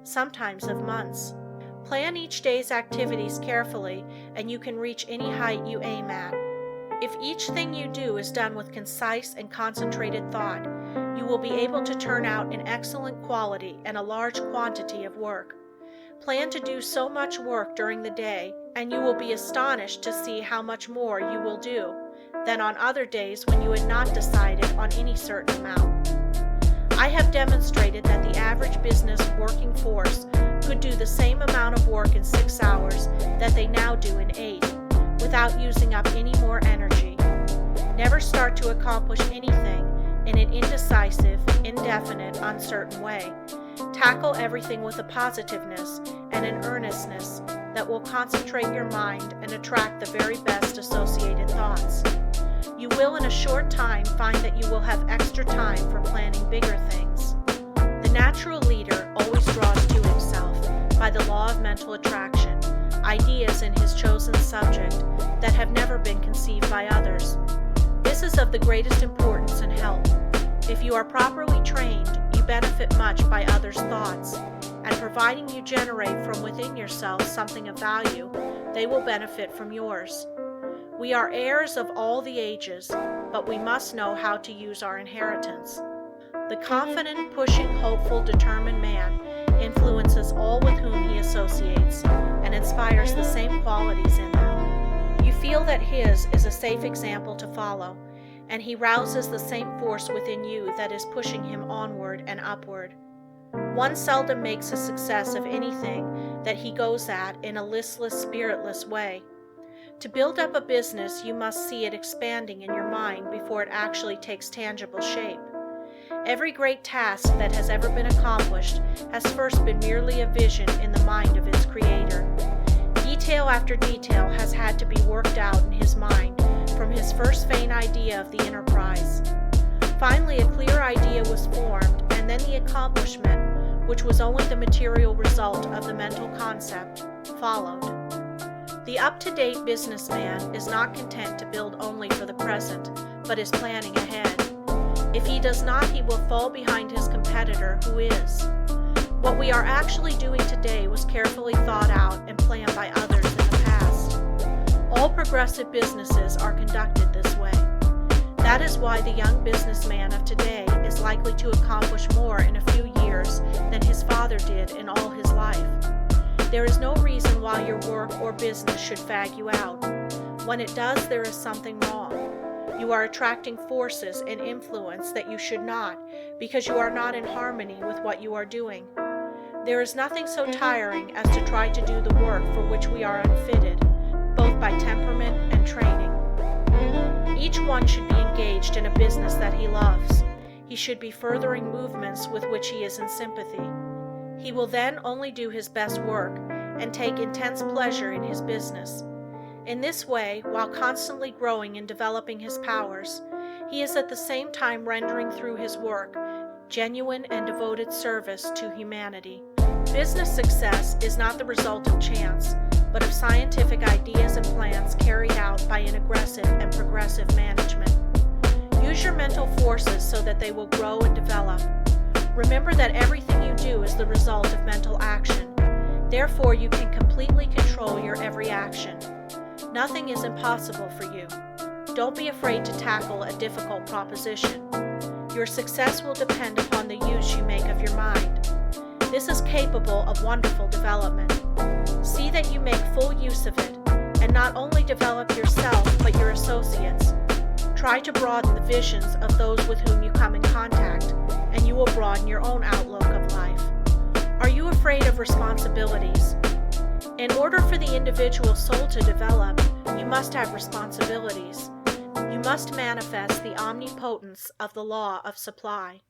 sometimes of months. Plan each day's activities carefully, and you can reach any height you aim at. If each thing you do is done with concise and concentrated thought, you will be able to turn out an excellent quality and a large quantity of work. Plan to do so much work during the day, and you will be astonished to see how much more you will do than on other days when you had not decided on any certain amount. I have demonstrated that the average business working force could do the same amount of work in 6 hours that they now do in 8, without using up any more energy. Never start to accomplish anything in an indecisive, indefinite, uncertain way. Tackle everything with a positiveness and an earnestness that will concentrate your mind and attract the very best associated thoughts. You will in a short time find that you will have extra time for planning bigger things. The natural leader always draws to himself, by the law of mental attraction, ideas in his chosen subject that have never been conceived by others. This is of the greatest importance and help. If you are properly trained, you benefit much by others' thoughts, and providing you generate from within yourself something of value, they will benefit from yours. We are heirs of all the ages, but we must know how to use our inheritance. The confident, pushing, hopeful, determined man influences all with whom he associates and inspires the same qualities in them. You feel that his is a safe example to follow, and he rouses the same force within you that is pushing him onward and upward. One seldom makes a success of anything that he goes at in a listless, spiritless way. To build up a business, you must see it expanding in your mind before it actually takes tangible shape. Every great task that has ever been accomplished has first been merely a vision in the mind of its creator. Detail after detail has had to be worked out in his mind from his first faint idea of the enterprise. Finally, a clear idea was formed, and then the accomplishment, which was only the material result of the mental concept, followed. The up-to-date businessman is not content to build only for the present, but is planning ahead. If he does not, he will fall behind his competitor, who is. What we are actually doing today was carefully thought out and planned by others in the past. All progressive businesses are conducted this way. That is why the young businessman of today is likely to accomplish more in a few years than his father did in all his life. There is no reason why your work or business should fag you out. When it does, there is something wrong. You are attracting forces and influence that you should not, because you are not in harmony with what you are doing. There is nothing so tiring as to try to do the work for which we are unfitted, both by temperament and training. Each one should be engaged in a business that he loves. He should be furthering movements with which he is in sympathy. He will then only do his best work and take intense pleasure in his business. In this way, while constantly growing and developing his powers, he is at the same time rendering through his work genuine and devoted service to humanity. Business success is not the result of chance, but of scientific ideas and plans carried out by an aggressive and progressive management. Use your mental forces so that they will grow and develop. Remember that everything you do is the result of mental action. Therefore, you can completely control your every action. Nothing is impossible for you. Don't be afraid to tackle a difficult proposition. Your success will depend upon the use you make of your mind. This is capable of wonderful development. See that you make full use of it, and not only develop yourself, but your associates. Try to broaden the visions of those with whom you come in contact, and you will broaden your own outlook of life. Are you afraid of responsibilities? In order for the individual soul to develop, you must have responsibilities. You must manifest the omnipotence of the law of supply.